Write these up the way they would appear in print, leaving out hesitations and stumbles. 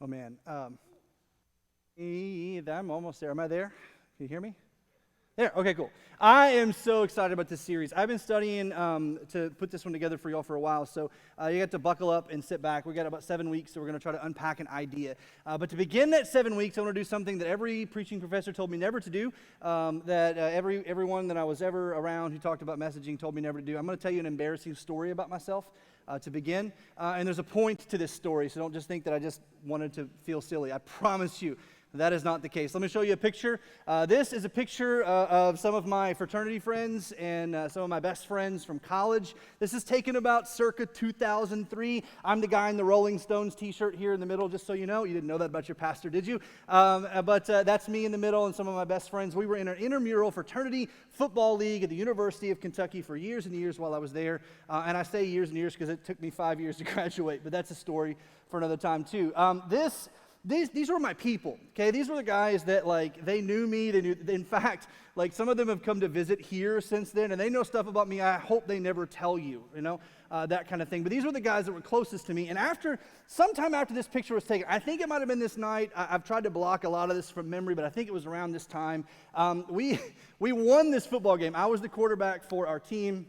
Oh man, I'm almost there. Am I there? Can you hear me? There. Okay, cool. I am so excited about this series. I've been studying to put this one together for y'all for a while, so you got to buckle up and sit back. We got about 7 weeks, so we're going to try to unpack an idea. But to begin that 7 weeks, I want to do something that every preaching professor told me never to do. Everyone that I was ever around who talked about messaging told me never to do. I'm going to tell you an embarrassing story about myself. To begin. And there's a point to this story, so don't just think that I just wanted to feel silly. I promise you that is not the case. Let me show you a picture. This is a picture of some of my fraternity friends and some of my best friends from college. This is taken about circa 2003. I'm the guy in the Rolling Stones t-shirt here in the middle, just so you know. You didn't know that about your pastor, did you? But that's me in the middle and some of my best friends. We were in an intramural fraternity football league at the University of Kentucky for years and years while I was there. And I say years and years because it took me 5 years to graduate, but that's a story for another time too. These were my people, okay? These were the guys that, like, they knew me. They knew, in fact, like, some of them have come to visit here since then, and they know stuff about me I hope they never tell you, that kind of thing. But these were the guys that were closest to me. And sometime after this picture was taken, I think it might have been this night. I've tried to block a lot of this from memory, but I think it was around this time. We won this football game. I was the quarterback for our team.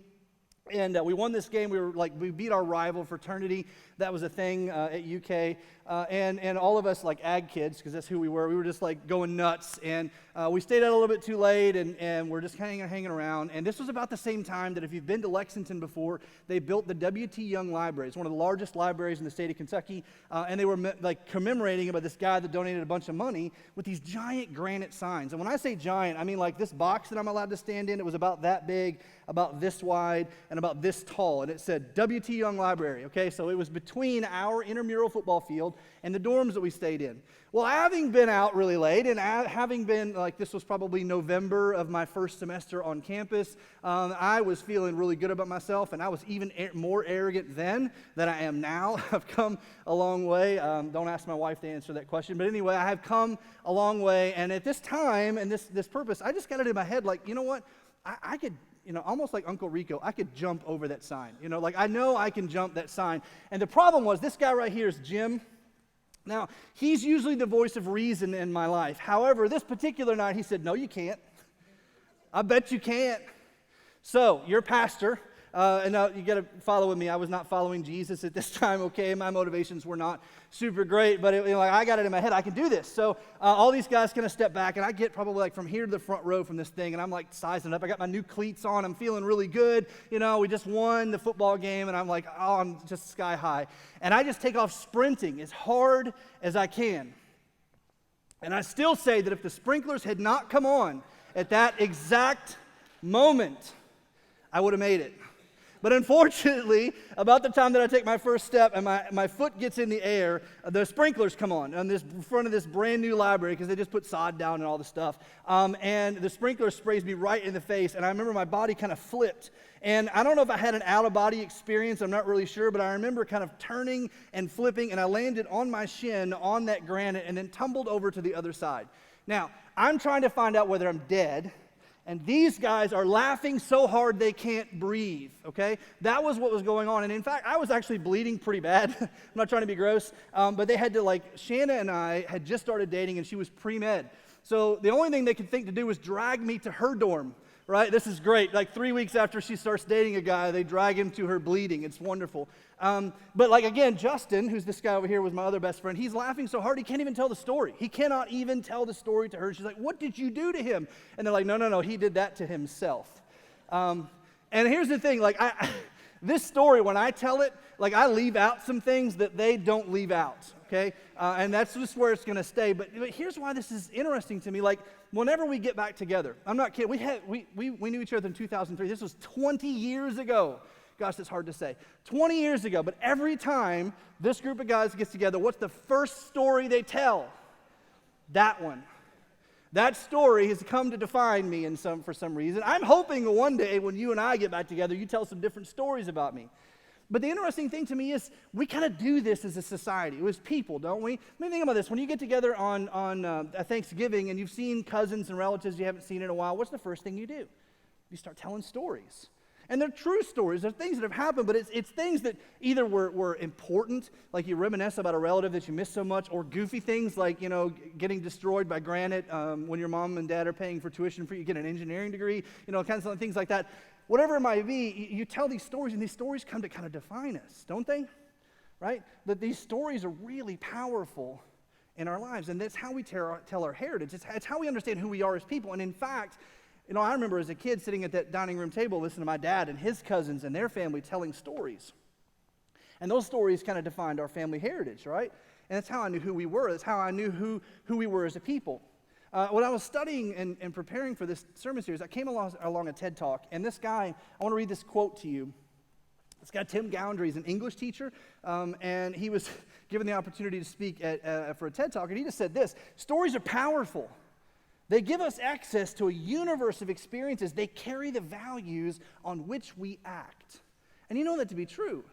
And we won this game. We beat our rival fraternity. That was a thing at UK. And all of us, like ag kids, because that's who we were just like going nuts. And we stayed out a little bit too late, and we're just hanging around. And this was about the same time that if you've been to Lexington before, they built the W.T. Young Library. It's one of the largest libraries in the state of Kentucky. And they were commemorating about this guy that donated a bunch of money with these giant granite signs. And when I say giant, I mean like this box that I'm allowed to stand in. It was about that big, about this wide, and about this tall. And it said W.T. Young Library. Okay, so it was between our intramural football field and the dorms that we stayed in. Well, having been out really late and having been, like, this was probably November of my first semester on campus, I was feeling really good about myself, and I was even more arrogant then than I am now. I've come a long way. Don't ask my wife to answer that question. But anyway, I have come a long way, and at this time and this purpose, I just got it in my head, like, you know what? I could, almost like Uncle Rico, I could jump over that sign. I know I can jump that sign. And the problem was, this guy right here is Jim. Now, he's usually the voice of reason in my life. However, this particular night, he said, no, you can't. I bet you can't. So, your pastor, and now you got to follow with me. I was not following Jesus at this time, okay? My motivations were not super great, but I got it in my head. I can do this. So all these guys kind of step back, and I get probably like from here to the front row from this thing, and I'm like sizing up. I got my new cleats on. I'm feeling really good. We just won the football game, and I'm like, oh, I'm just sky high. And I just take off sprinting as hard as I can. And I still say that if the sprinklers had not come on at that exact moment, I would have made it. But unfortunately, about the time that I take my first step and my foot gets in the air, the sprinklers come on this front of this brand new library because they just put sod down and all the stuff. And the sprinkler sprays me right in the face. And I remember my body kind of flipped. And I don't know if I had an out-of-body experience. I'm not really sure. But I remember kind of turning and flipping. And I landed on my shin on that granite and then tumbled over to the other side. Now, I'm trying to find out whether I'm dead. And these guys are laughing so hard they can't breathe, okay? That was what was going on. And in fact, I was actually bleeding pretty bad. I'm not trying to be gross. But they had to, Shanna and I had just started dating, and she was pre-med. So the only thing they could think to do was drag me to her dorm, right? This is great. 3 weeks after she starts dating a guy, they drag him to her bleeding. It's wonderful. But again, Justin, who's this guy over here, was my other best friend. He's laughing so hard he can't even tell the story. He cannot even tell the story to her. She's like, what did you do to him? And they're like, no, he did that to himself. And here's the thing, this story, when I tell it, I leave out some things that they don't leave out, okay? And that's just where it's going to stay. But here's why this is interesting to me. Whenever we get back together, I'm not kidding. We knew each other in 2003. This was 20 years ago. Gosh, that's hard to say. 20 years ago. But every time this group of guys gets together, what's the first story they tell? That one. That story has come to define me for some reason. I'm hoping one day when you and I get back together, you tell some different stories about me. But the interesting thing to me is we kind of do this as a society. It was people, don't we? I mean, think about this. When you get together on Thanksgiving and you've seen cousins and relatives you haven't seen in a while, what's the first thing you do? You start telling stories. And they're true stories. They're things that have happened, but it's things that either were important, like you reminisce about a relative that you miss so much, or goofy things like, getting destroyed by granite when your mom and dad are paying for tuition for you to get an engineering degree, kinds of things like that. Whatever it might be, you tell these stories, and these stories come to kind of define us, don't they? Right? That these stories are really powerful in our lives, and that's how we tell our heritage. It's how we understand who we are as people. And in fact, I remember as a kid sitting at that dining room table listening to my dad and his cousins and their family telling stories. And those stories kind of defined our family heritage, right? And that's how I knew who we were. That's how I knew who we were as a people. When I was studying and preparing for this sermon series, I came along a TED Talk, and this guy, I want to read this quote to you. This guy, Tim Gownder, he's an English teacher, and he was given the opportunity to speak for a TED Talk, and he just said this: stories are powerful. They give us access to a universe of experiences. They carry the values on which we act. And you know that to be true.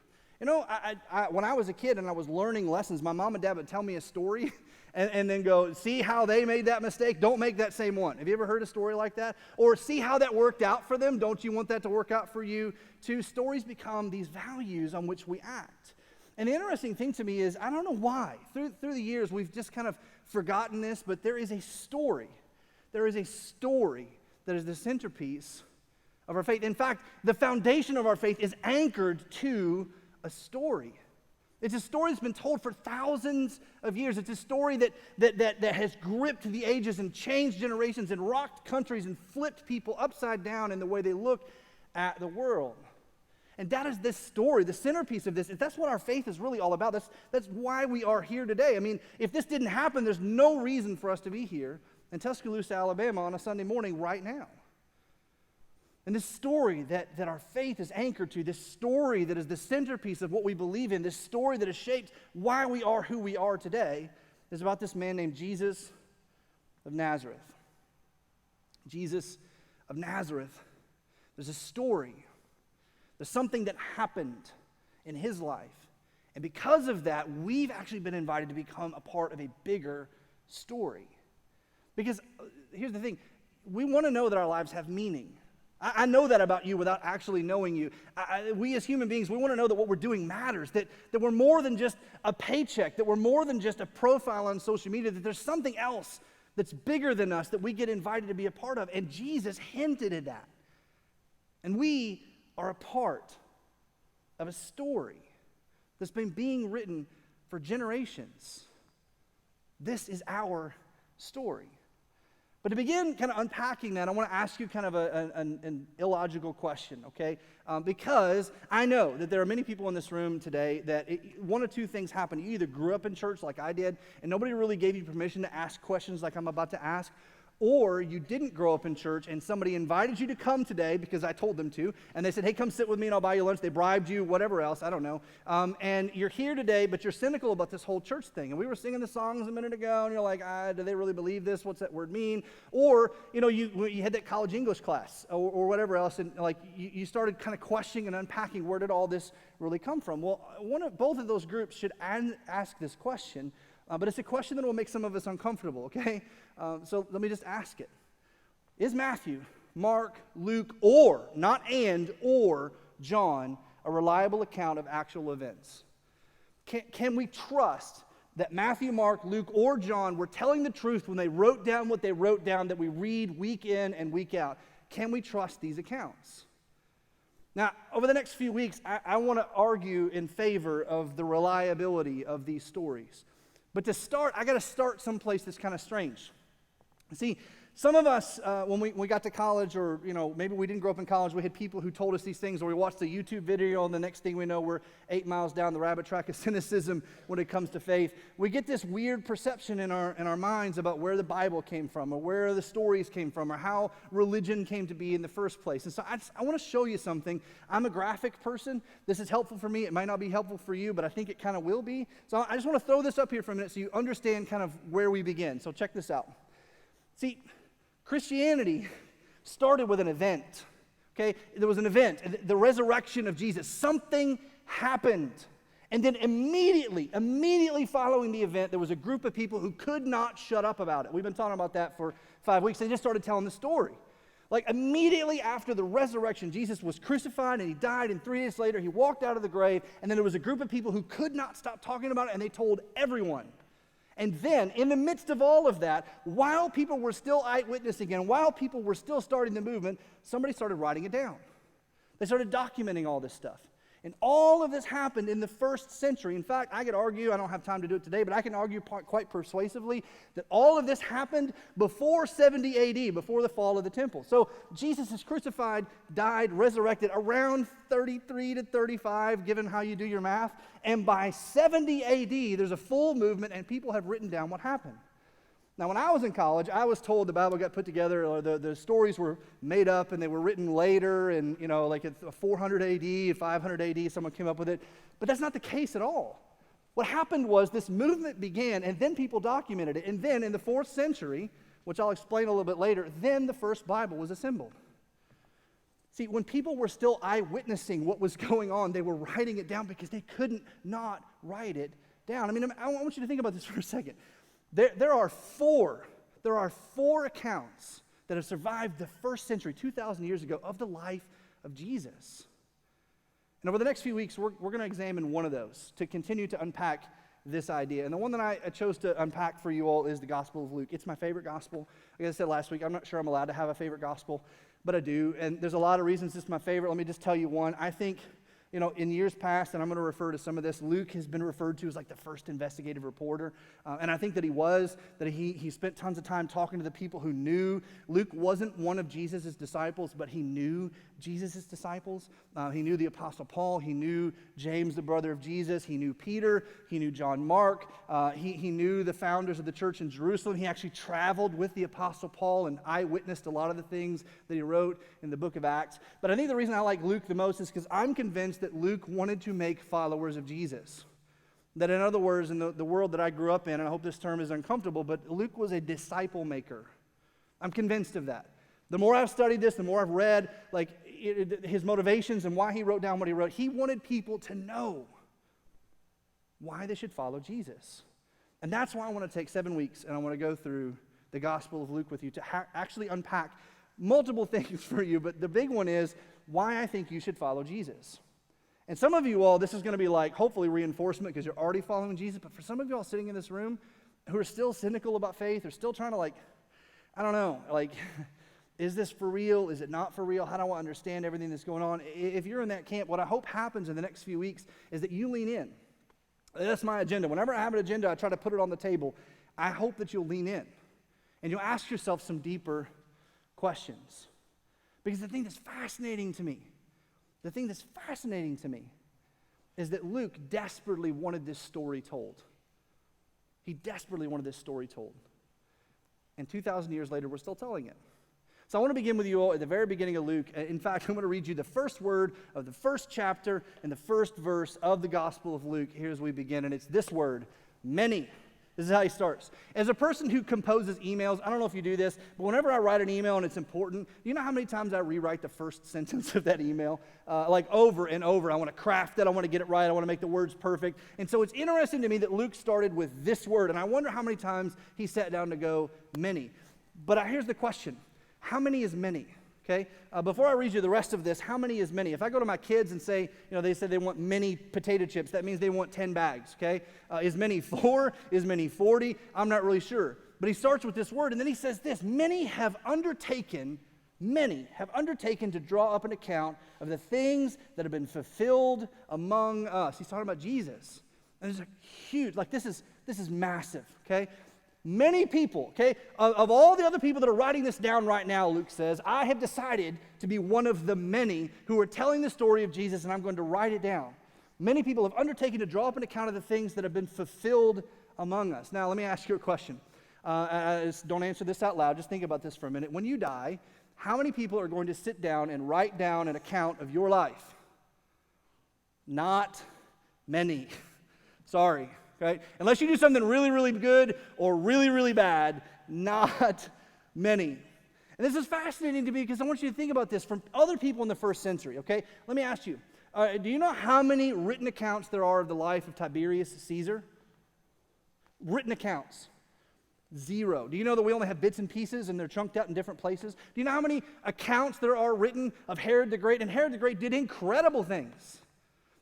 When I was a kid and I was learning lessons, my mom and dad would tell me a story and then go, see how they made that mistake? Don't make that same one. Have you ever heard a story like that? Or see how that worked out for them? Don't you want that to work out for you too? Stories become these values on which we act. And the interesting thing to me is, I don't know why. Through the years, we've just kind of forgotten this, but there is a story. There is a story that is the centerpiece of our faith. In fact, the foundation of our faith is anchored to a story. It's a story that's been told for thousands of years. It's a story that has gripped the ages and changed generations and rocked countries and flipped people upside down in the way they look at the world. And that is this story, the centerpiece of this. That's what our faith is really all about. That's why we are here today. I mean, if this didn't happen, there's no reason for us to be here in Tuscaloosa, Alabama on a Sunday morning right now. And this story that our faith is anchored to, this story that is the centerpiece of what we believe in, this story that has shaped why we are who we are today, is about this man named Jesus of Nazareth. Jesus of Nazareth. There's a story. There's something that happened in his life. And because of that, we've actually been invited to become a part of a bigger story. Because here's the thing, we want to know that our lives have meaning. I know that about you without actually knowing you. We as human beings, we want to know that what we're doing matters, that we're more than just a paycheck, that we're more than just a profile on social media, that there's something else that's bigger than us that we get invited to be a part of. And Jesus hinted at that. And we are a part of a story that's been being written for generations. This is our story. But to begin kind of unpacking that, I want to ask you kind of an illogical question, okay? Because I know that there are many people in this room today that one of two things happen. You either grew up in church like I did, and nobody really gave you permission to ask questions like I'm about to ask, or you didn't grow up in church and somebody invited you to come today because I told them to, and they said, hey, come sit with me and I'll buy you lunch. They bribed you, whatever else, I don't know. And you're here today, but you're cynical about this whole church thing. And we were singing the songs a minute ago, and you're like, do they really believe this? What's that word mean? Or, you had that college English class or whatever else, and like you started kind of questioning and unpacking, where did all this really come from? Well, both of those groups should ask this question, but it's a question that will make some of us uncomfortable, okay? So let me just ask it. Is Matthew, Mark, Luke, or John a reliable account of actual events? Can we trust that Matthew, Mark, Luke, or John were telling the truth when they wrote down what they wrote down that we read week in and week out? Can we trust these accounts? Now, over the next few weeks, I want to argue in favor of the reliability of these stories. But to start, I got to start someplace that's kind of strange. See, some of us, when we got to college, or maybe we didn't grow up in college, we had people who told us these things, or we watched a YouTube video, and the next thing we know, we're 8 miles down the rabbit track of cynicism when it comes to faith. We get this weird perception in our minds about where the Bible came from, or where the stories came from, or how religion came to be in the first place. And so I want to show you something. I'm a graphic person. This is helpful for me. It might not be helpful for you, but I think it kind of will be. So I just want to throw this up here for a minute so you understand kind of where we begin. So check this out. See, Christianity started with an event, okay? There was an event, the resurrection of Jesus. Something happened. And then immediately following the event, there was a group of people who could not shut up about it. We've been talking about that for 5 weeks. They just started telling the story. Like immediately after the resurrection, Jesus was crucified and he died, and 3 days later he walked out of the grave, and then there was a group of people who could not stop talking about it, and they told everyone. And then, in the midst of all of that, while people were still eyewitnessing and while people were still starting the movement, somebody started writing it down. They started documenting all this stuff. And all of this happened in the first century. In fact, I could argue, I don't have time to do it today, but I can argue quite persuasively that all of this happened before 70 AD, before the fall of the temple. So Jesus is crucified, died, resurrected around 33 to 35, given how you do your math. And by 70 AD, there's a full movement, and people have written down what happened. Now, when I was in college, I was told the Bible got put together, or the stories were made up, and they were written later, and, like at 400 AD, 500 AD, someone came up with it. But that's not the case at all. What happened was this movement began, and then people documented it. And then in the 4th century, which I'll explain a little bit later, then the first Bible was assembled. See, when people were still eyewitnessing what was going on, they were writing it down because they couldn't not write it down. I mean, I want you to think about this for a second. There are four accounts that have survived the first century, 2,000 years ago, of the life of Jesus. And over the next few weeks, we're going to examine one of those to continue to unpack this idea. And the one that I chose to unpack for you all is the Gospel of Luke. It's my favorite gospel. Like I said last week, I'm not sure I'm allowed to have a favorite gospel, but I do. And there's a lot of reasons it's my favorite. Let me just tell you one. I think, in years past, and I'm going to refer to some of this, Luke has been referred to as like the first investigative reporter. And I think that he spent tons of time talking to the people who knew. Luke wasn't one of Jesus' disciples, but he knew Jesus' disciples. He knew the Apostle Paul. He knew James, the brother of Jesus. He knew Peter. He knew John Mark. He knew the founders of the church in Jerusalem. He actually traveled with the Apostle Paul and eyewitnessed a lot of the things that he wrote in the book of Acts. But I think the reason I like Luke the most is because I'm convinced that Luke wanted to make followers of Jesus. That, in other words, in the world that I grew up in, and I hope this term is uncomfortable, but Luke was a disciple maker. I'm convinced of that. The more I've studied this, the more I've read his motivations and why he wrote down what he wrote. He wanted people to know why they should follow Jesus. And that's why I want to take 7 weeks and I want to go through the Gospel of Luke with you to actually unpack multiple things for you. But the big one is why I think you should follow Jesus. And some of you all, this is going to be like hopefully reinforcement because you're already following Jesus. But for some of you all sitting in this room who are still cynical about faith, or still trying to I don't know, is this for real? Is it not for real? How do I understand everything that's going on? If you're in that camp, what I hope happens in the next few weeks is that you lean in. That's my agenda. Whenever I have an agenda, I try to put it on the table. I hope that you'll lean in and you'll ask yourself some deeper questions. Because the thing that's fascinating to me is that Luke desperately wanted this story told. He desperately wanted this story told. And 2,000 years later, we're still telling it. So I want to begin with you all at the very beginning of Luke. In fact, I'm going to read you the first word of the first chapter and the first verse of the Gospel of Luke. Here's we begin, and it's this word, many. This is how he starts. As a person who composes emails, I don't know if you do this, but whenever I write an email and it's important, you know how many times I rewrite the first sentence of that email? Over and over. I want to craft it. I want to get it right. I want to make the words perfect. And so it's interesting to me that Luke started with this word, and I wonder how many times he sat down to go, many. But here's the question. How many is many? Okay, before I read you the rest of this, how many is many? If I go to my kids and say, they said they want many potato chips, that means they want 10 bags, okay? Is many 4? Is many 40? I'm not really sure. But he starts with this word, and then he says this, many have undertaken to draw up an account of the things that have been fulfilled among us. He's talking about Jesus. And it's huge, this is massive, okay? Many people, okay, of all the other people that are writing this down right now, Luke says, I have decided to be one of the many who are telling the story of Jesus, and I'm going to write it down. Many people have undertaken to draw up an account of the things that have been fulfilled among us. Now, let me ask you a question. Don't answer this out loud. Just think about this for a minute. When you die, how many people are going to sit down and write down an account of your life? Not many. Sorry. Right? Unless you do something really, really good or really, really bad, not many. And this is fascinating to me because I want you to think about this from other people in the first century, okay? Let me ask you, do you know how many written accounts there are of the life of Tiberius Caesar? Written accounts. Zero. Do you know that we only have bits and pieces and they're chunked out in different places? Do you know how many accounts there are written of Herod the Great? And Herod the Great did incredible things.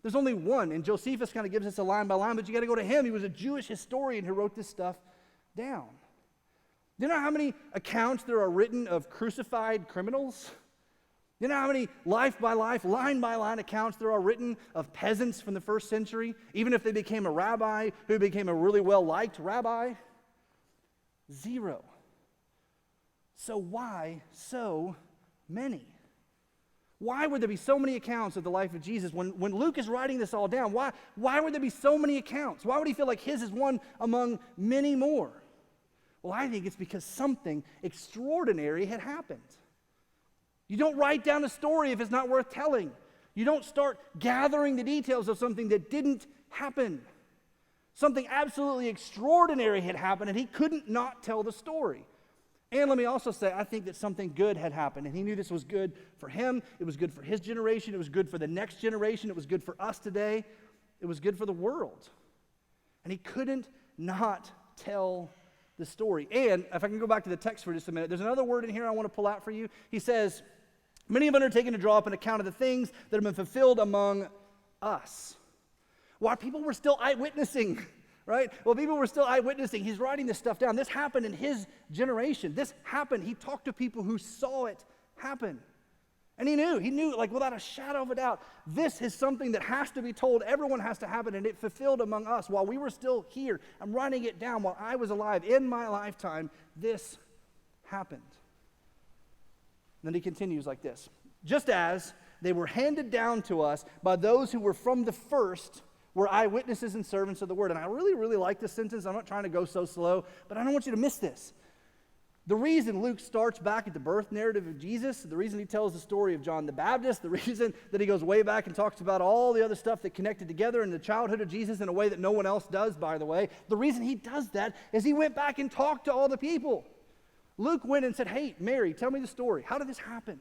There's only one, and Josephus kind of gives us a line by line, but you got to go to him. He was a Jewish historian who wrote this stuff down. Do you know how many accounts there are written of crucified criminals? Do you know how many life by life, line by line accounts there are written of peasants from the first century, even if they became a rabbi who became a really well-liked rabbi? Zero. So why so many? Why would there be so many accounts of the life of Jesus? When Luke is writing this all down, why would there be so many accounts? Why would he feel like his is one among many more? Well, I think it's because something extraordinary had happened. You don't write down a story if it's not worth telling. You don't start gathering the details of something that didn't happen. Something absolutely extraordinary had happened, and he couldn't not tell the story. And let me also say, I think that something good had happened, and he knew this was good for him. It was good for his generation. It was good for the next generation. It was good for us today. It was good for the world. And he couldn't not tell the story. And if I can go back to the text for just a minute, there's another word in here I want to pull out for you. He says, many have undertaken to draw up an account of the things that have been fulfilled among us. While people were still eyewitnessing, right? Well, people were still eyewitnessing. He's writing this stuff down. This happened in his generation. This happened. He talked to people who saw it happen. And he knew, like without a shadow of a doubt, this is something that has to be told. Everyone has to happen, and it fulfilled among us. While we were still here, I'm writing it down. While I was alive, in my lifetime, this happened. And then he continues like this. Just as they were handed down to us by those who were from the first, were eyewitnesses and servants of the word. And I really, really like this sentence. I'm not trying to go so slow, but I don't want you to miss this. The reason Luke starts back at the birth narrative of Jesus, the reason he tells the story of John the Baptist, the reason that he goes way back and talks about all the other stuff that connected together in the childhood of Jesus in a way that no one else does, by the way, the reason he does that is he went back and talked to all the people. Luke went and said, hey, Mary, tell me the story. How did this happen?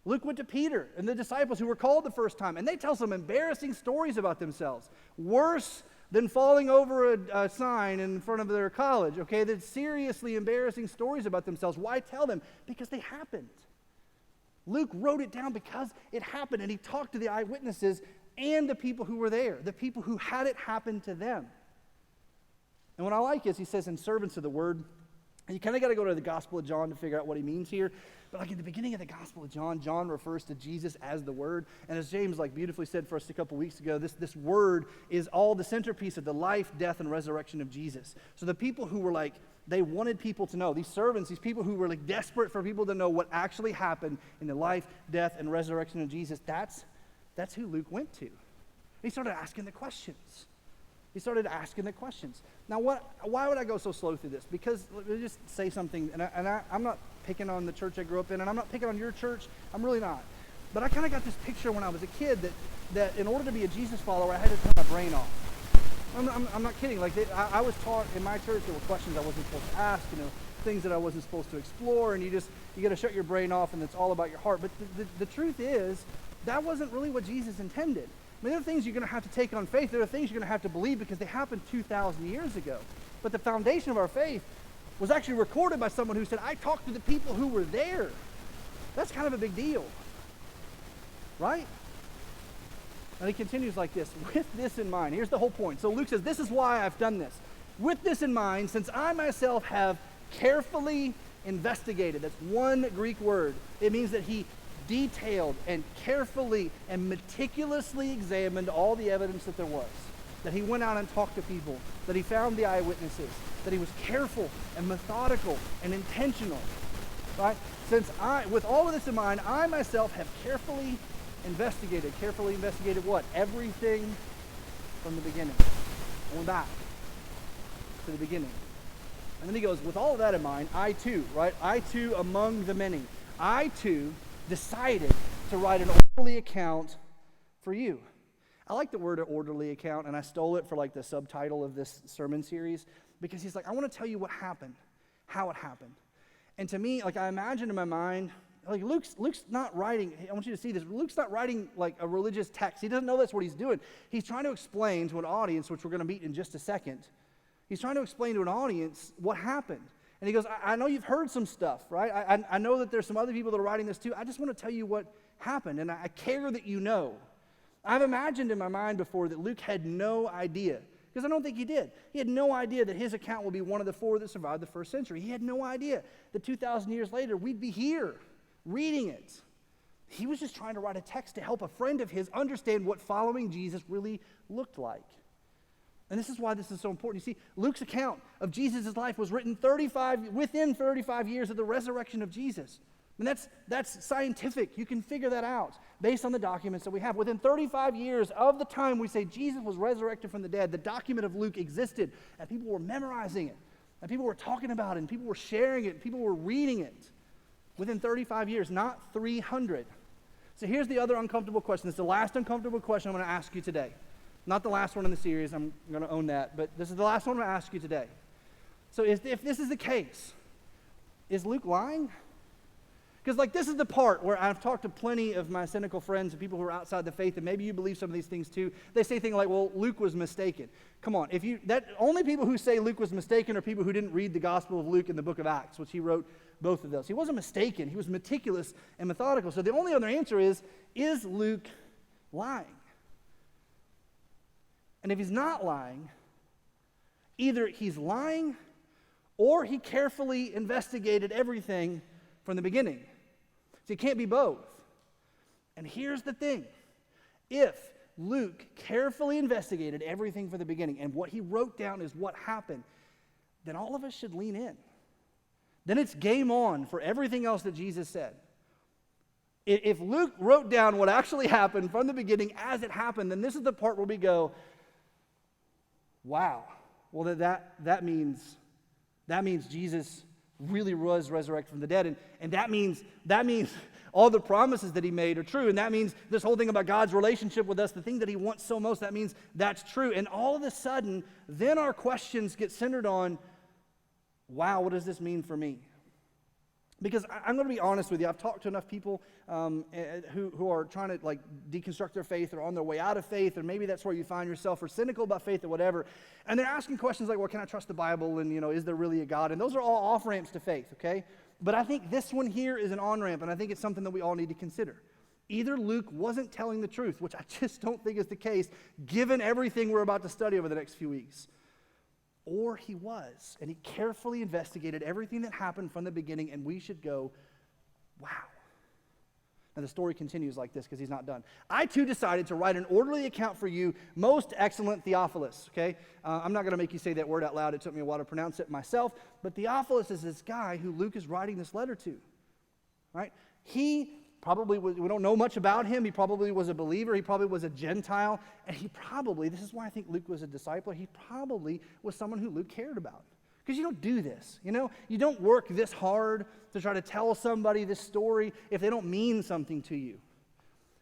Luke went to Peter and the disciples who were called the first time, and they tell some embarrassing stories about themselves. Worse than falling over a sign in front of their college, okay? That's seriously embarrassing stories about themselves. Why tell them? Because they happened. Luke wrote it down because it happened, and he talked to the eyewitnesses and the people who were there, the people who had it happen to them. And what I like is he says, in servants of the word, and you kind of got to go to the Gospel of John to figure out what he means here. But like at the beginning of the Gospel of John, John refers to Jesus as the Word. And as James like beautifully said for us a couple weeks ago, this Word is all the centerpiece of the life, death, and resurrection of Jesus. So the people who were like, they wanted people to know, these servants, these people who were like desperate for people to know what actually happened in the life, death, and resurrection of Jesus, that's who Luke went to. He started asking the questions. Now, why would I go so slow through this? Because let me just say something, and I'm not picking on the church I grew up in, and I'm not picking on your church. I'm really not. But I kind of got this picture when I was a kid that in order to be a Jesus follower, I had to turn my brain off. I'm not kidding. Like I was taught in my church there were questions I wasn't supposed to ask, things that I wasn't supposed to explore, and you got to shut your brain off, and it's all about your heart. But the truth is, that wasn't really what Jesus intended. I mean, there are things you're going to have to take on faith. There are things you're going to have to believe because they happened 2,000 years ago. But the foundation of our faith was actually recorded by someone who said, I talked to the people who were there. That's kind of a big deal, right? And he continues like this, with this in mind. Here's the whole point. So Luke says, this is why I've done this. With this in mind, since I myself have carefully investigated, that's one Greek word. It means that he detailed and carefully and meticulously examined all the evidence that there was, that he went out and talked to people, that he found the eyewitnesses, that he was careful and methodical and intentional, right? With all of this in mind, I myself have carefully investigated what? Everything from the beginning. Going back to the beginning. And then he goes, with all of that in mind, I too, right? I too among the many. I too decided to write an orderly account for you. I like the word orderly account, and I stole it for like the subtitle of this sermon series, because he's like, I want to tell you what happened, how it happened. And to me, like I imagine in my mind, like Luke's not writing, I want you to see this, Luke's not writing like a religious text. He doesn't know that's what he's doing. He's trying to explain to an audience, which we're going to meet in just a second, He's trying to explain to an audience what happened. And he goes, I know you've heard some stuff, right? I know that there's some other people that are writing this too. I just want to tell you what happened, and I care that you know. I've imagined in my mind before that Luke had no idea, because I don't think he did. He had no idea that his account will be one of the 4 that survived the first century. He had no idea that 2,000 years later we'd be here reading it. He was just trying to write a text to help a friend of his understand what following Jesus really looked like. And this is why this is so important. You see, Luke's account of Jesus' life was written within 35 years of the resurrection of Jesus. And that's scientific. You can figure that out based on the documents that we have. Within 35 years of the time we say Jesus was resurrected from the dead, the document of Luke existed, and people were memorizing it, and people were talking about it, and people were sharing it, and people were reading it. Within 35 years, not 300. So here's the other uncomfortable question. This is the last uncomfortable question I'm going to ask you today. Not the last one in the series, I'm going to own that, but this is the last one I'm going to ask you today. So if this is the case, is Luke lying? Because this is the part where I've talked to plenty of my cynical friends and people who are outside the faith, and maybe you believe some of these things too. They say things like, well, Luke was mistaken. Come on, only people who say Luke was mistaken are people who didn't read the Gospel of Luke and the book of Acts, which he wrote both of those. He wasn't mistaken, he was meticulous and methodical. So the only other answer is Luke lying? And if he's not lying, either he's lying or he carefully investigated everything from the beginning. So it can't be both. And here's the thing. If Luke carefully investigated everything from the beginning and what he wrote down is what happened, then all of us should lean in. Then it's game on for everything else that Jesus said. If Luke wrote down what actually happened from the beginning as it happened, then this is the part where we go, wow, well that means Jesus really was resurrected from the dead, and that means all the promises that he made are true, and that means this whole thing about God's relationship with us, the thing that he wants so most, that means that's true. And all of a sudden, then our questions get centered on, wow, what does this mean for me? Because I'm going to be honest with you, I've talked to enough people who are trying to deconstruct their faith or on their way out of faith, or maybe that's where you find yourself, or cynical about faith or whatever, and they're asking questions like, well, can I trust the Bible, and is there really a God? And those are all off-ramps to faith, okay? But I think this one here is an on-ramp, and I think it's something that we all need to consider. Either Luke wasn't telling the truth, which I just don't think is the case, given everything we're about to study over the next few weeks, or he was, and he carefully investigated everything that happened from the beginning, and we should go, wow. Now the story continues like this because he's not done. I too decided to write an orderly account for you, most excellent Theophilus, okay? I'm not going to make you say that word out loud. It took me a while to pronounce it myself, but Theophilus is this guy who Luke is writing this letter to, right? He probably was, we don't know much about him. He probably was a believer. He probably was a Gentile. And he probably, this is why I think Luke was a disciple, he probably was someone who Luke cared about. Because you don't do this, You don't work this hard to try to tell somebody this story if they don't mean something to you.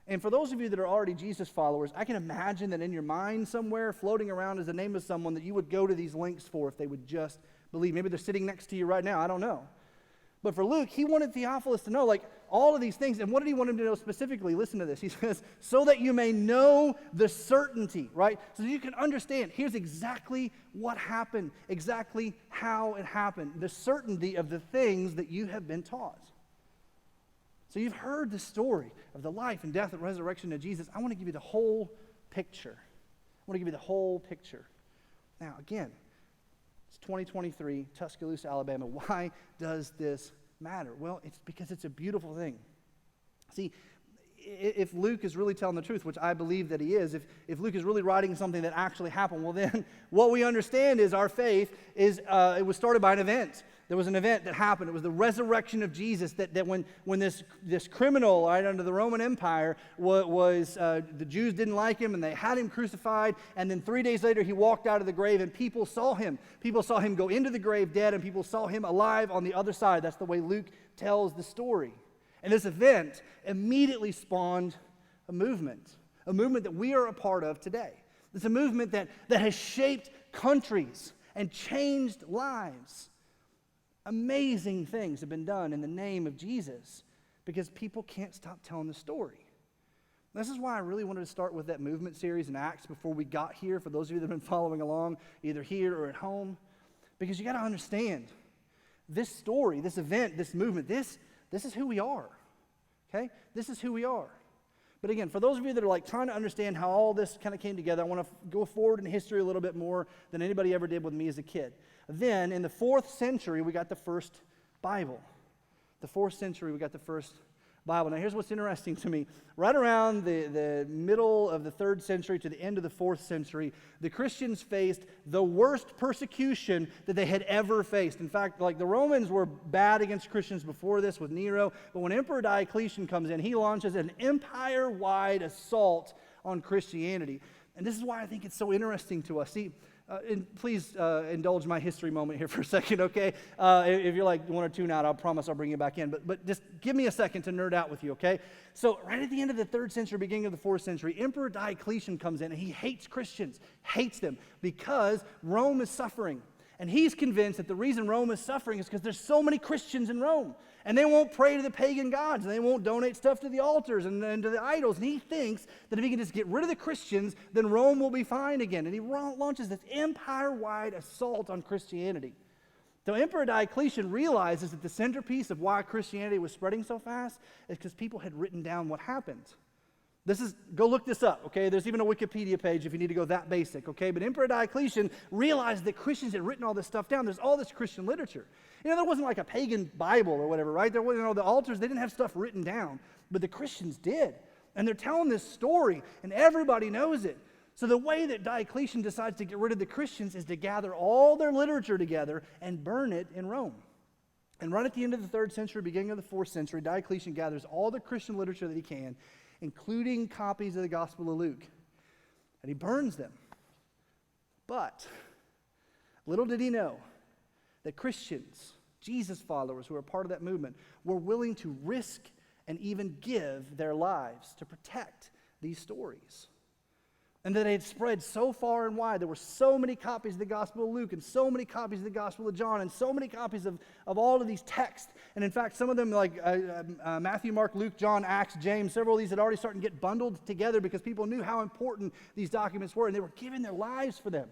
And for those of you that are already Jesus followers, I can imagine that in your mind somewhere floating around is the name of someone that you would go to these links for if they would just believe. Maybe they're sitting next to you right now. I don't know. But for Luke, he wanted Theophilus to know, all of these things. And what did he want him to know specifically? Listen to this. He says, so that you may know the certainty, right? So that you can understand, here's exactly what happened, exactly how it happened, the certainty of the things that you have been taught. So you've heard the story of the life and death and resurrection of Jesus. I want to give you the whole picture. Now, again, it's 2023, Tuscaloosa, Alabama. Why does this matter? Well, it's because it's a beautiful thing. See, if Luke is really telling the truth, which I believe that he is, if Luke is really writing something that actually happened, well then what we understand is our faith is, it was started by an event. There was an event that happened. It was the resurrection of Jesus that when this criminal, right, under the Roman Empire, the Jews didn't like him and they had him crucified, and then 3 days later he walked out of the grave and people saw him. People saw him go into the grave dead, and people saw him alive on the other side. That's the way Luke tells the story. And this event immediately spawned a movement that we are a part of today. It's a movement that has shaped countries and changed lives. Amazing things have been done in the name of Jesus because people can't stop telling the story. This is why I really wanted to start with that movement series in Acts before we got here, for those of you that have been following along, either here or at home. Because you got to understand, this story, this event, this movement, this is who we are, okay? This is who we are. But again, for those of you that are like trying to understand how all this kind of came together, I want to go forward in history a little bit more than anybody ever did with me as a kid. Then, in the 4th century, we got the first Bible. The 4th century, we got the first Bible. Now, here's what's interesting to me. Right around the middle of the 3rd century to the end of the 4th century, the Christians faced the worst persecution that they had ever faced. In fact, like the Romans were bad against Christians before this with Nero, but when Emperor Diocletian comes in, he launches an empire-wide assault on Christianity. And this is why I think it's so interesting to us. See, and please indulge my history moment here for a second, okay? If you're like 1 or 2 out, I promise I'll bring you back in. But just give me a second to nerd out with you, okay? So right at the end of the 3rd century, beginning of the 4th century, Emperor Diocletian comes in and he hates Christians, hates them, because Rome is suffering. And he's convinced that the reason Rome is suffering is because there's so many Christians in Rome. And they won't pray to the pagan gods, and they won't donate stuff to the altars and to the idols. And he thinks that if he can just get rid of the Christians, then Rome will be fine again. And he launches this empire-wide assault on Christianity. So Emperor Diocletian realizes that the centerpiece of why Christianity was spreading so fast is because people had written down what happened. Go look this up, okay? There's even a Wikipedia page if you need to go that basic, okay? But Emperor Diocletian realized that Christians had written all this stuff down. There's all this Christian literature. You know, there wasn't like a pagan Bible or whatever, right? There wasn't, the altars, they didn't have stuff written down, but the Christians did. And they're telling this story, and everybody knows it. So the way that Diocletian decides to get rid of the Christians is to gather all their literature together and burn it in Rome. And right at the end of the 3rd century, beginning of the 4th century, Diocletian gathers all the Christian literature that he can, including copies of the Gospel of Luke. And he burns them. But little did he know that Christians, Jesus followers who are part of that movement, were willing to risk and even give their lives to protect these stories. And that they had spread so far and wide. There were so many copies of the Gospel of Luke and so many copies of the Gospel of John and so many copies of all of these texts. And in fact, some of them like Matthew, Mark, Luke, John, Acts, James, several of these had already started to get bundled together because people knew how important these documents were and they were giving their lives for them.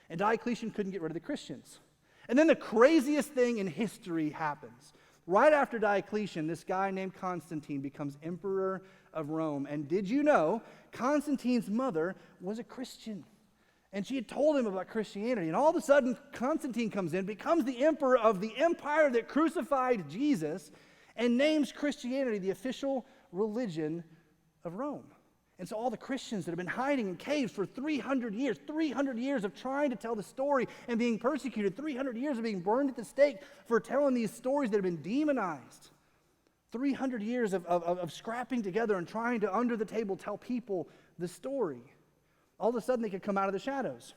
And Diocletian couldn't get rid of the Christians. And then the craziest thing in history happens. Right after Diocletian, this guy named Constantine becomes emperor of Rome. And did you know Constantine's mother was a Christian? And she had told him about Christianity. And all of a sudden, Constantine comes in, becomes the emperor of the empire that crucified Jesus, and names Christianity the official religion of Rome. And so all the Christians that have been hiding in caves for 300 years of trying to tell the story and being persecuted, 300 years of being burned at the stake for telling these stories that have been demonized, 300 years of scrapping together and trying to, under the table, tell people the story. All of a sudden, they could come out of the shadows.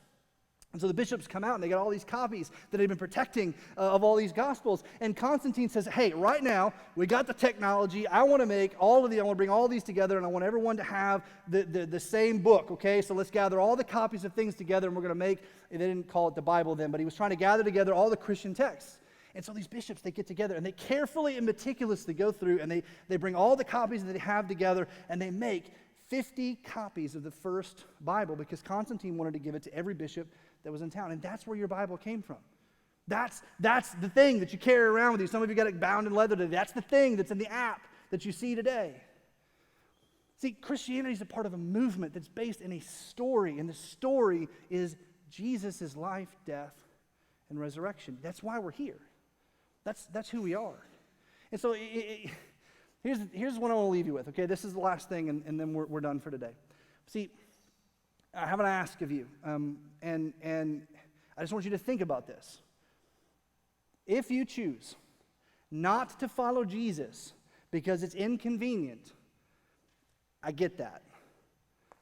And so the bishops come out and they got all these copies that they've been protecting of all these gospels. And Constantine says, hey, right now, we got the technology. I want to bring all these together, and I want everyone to have the same book, okay? So let's gather all the copies of things together, and we're going to make, they didn't call it the Bible then, but he was trying to gather together all the Christian texts. And so these bishops, they get together, and they carefully and meticulously go through, and they bring all the copies that they have together, and they make 50 copies of the first Bible because Constantine wanted to give it to every bishop that was in town. And that's where your Bible came from. That's the thing that you carry around with you. Some of you got it bound in leather today. That's the thing that's in the app that you see today. See, Christianity is a part of a movement that's based in a story, and the story is Jesus' life, death, and resurrection. That's why we're here. That's who we are. And so here's what I want to leave you with, okay? This is the last thing, and then we're done for today. See, I have an ask of you, and I just want you to think about this. If you choose not to follow Jesus because it's inconvenient, I get that,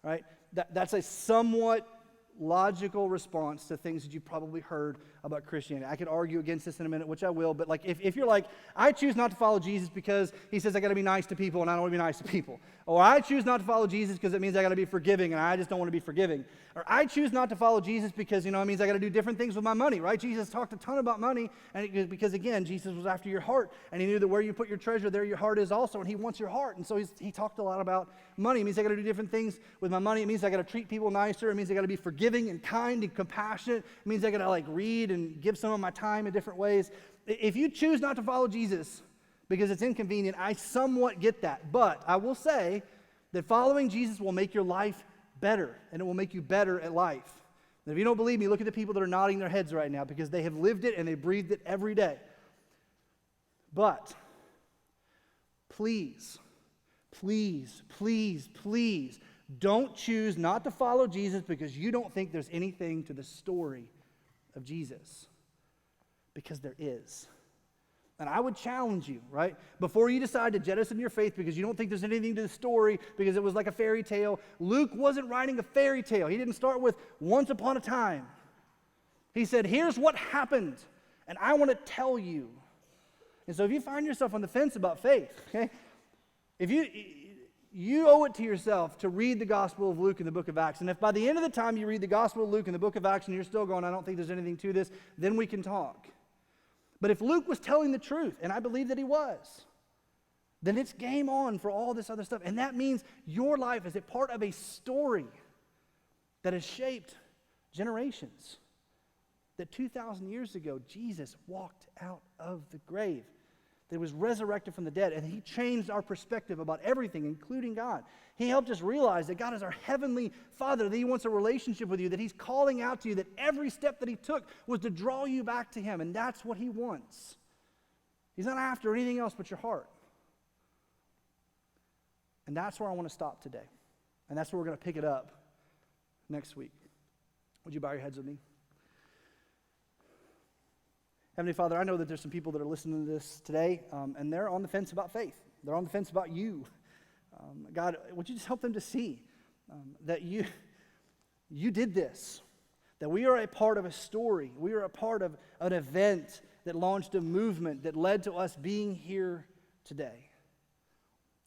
right? That's a somewhat logical response to things that you've probably heard about Christianity. I could argue against this in a minute, which I will, but like if you're like, I choose not to follow Jesus because he says I got to be nice to people and I don't want to be nice to people. Or I choose not to follow Jesus because it means I got to be forgiving and I just don't want to be forgiving. Or I choose not to follow Jesus because, it means I got to do different things with my money, right? Jesus talked a ton about money because again, Jesus was after your heart and he knew that where you put your treasure, there your heart is also, and he wants your heart. And so he talked a lot about money. It means I got to do different things with my money. It means I got to treat people nicer. It means I got to be forgiving and kind and compassionate. It means I got to read and give some of my time in different ways. If you choose not to follow Jesus because it's inconvenient, I somewhat get that. But I will say that following Jesus will make your life better, and it will make you better at life. And if you don't believe me, look at the people that are nodding their heads right now because they have lived it and they breathed it every day. But please, please, please, please don't choose not to follow Jesus because you don't think there's anything to the story of Jesus. Because there is. And I would challenge you, right? Before you decide to jettison your faith because you don't think there's anything to the story because it was like a fairy tale, Luke wasn't writing a fairy tale. He didn't start with once upon a time. He said, here's what happened, and I want to tell you. And so if you find yourself on the fence about faith, okay, if you owe it to yourself to read the Gospel of Luke and the book of Acts. And if by the end of the time you read the Gospel of Luke and the book of Acts and you're still going, I don't think there's anything to this, then we can talk. But if Luke was telling the truth, and I believe that he was, then it's game on for all this other stuff. And that means your life is a part of a story that has shaped generations. That 2,000 years ago, Jesus walked out of the grave. That was resurrected from the dead, and he changed our perspective about everything, including God. He helped us realize that God is our heavenly Father, that he wants a relationship with you, that he's calling out to you, that every step that he took was to draw you back to him, and that's what he wants. He's not after anything else but your heart. And that's where I want to stop today. And that's where we're going to pick it up next week. Would you bow your heads with me? Heavenly Father, I know that there's some people that are listening to this today, and they're on the fence about faith. They're on the fence about you. God, would you just help them to see that you did this, that we are a part of a story. We are a part of an event that launched a movement that led to us being here today.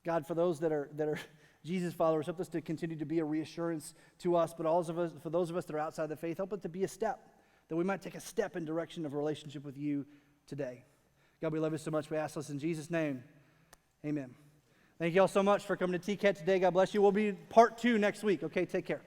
God, for those that are Jesus followers, help us to continue to be a reassurance to us, but also for those of us that are outside the faith, help it to be a step, that we might take a step in direction of a relationship with you today. God, we love you so much. We ask this in Jesus' name. Amen. Thank you all so much for coming to TCAT today. God bless you. We'll be part 2 next week. Okay, take care.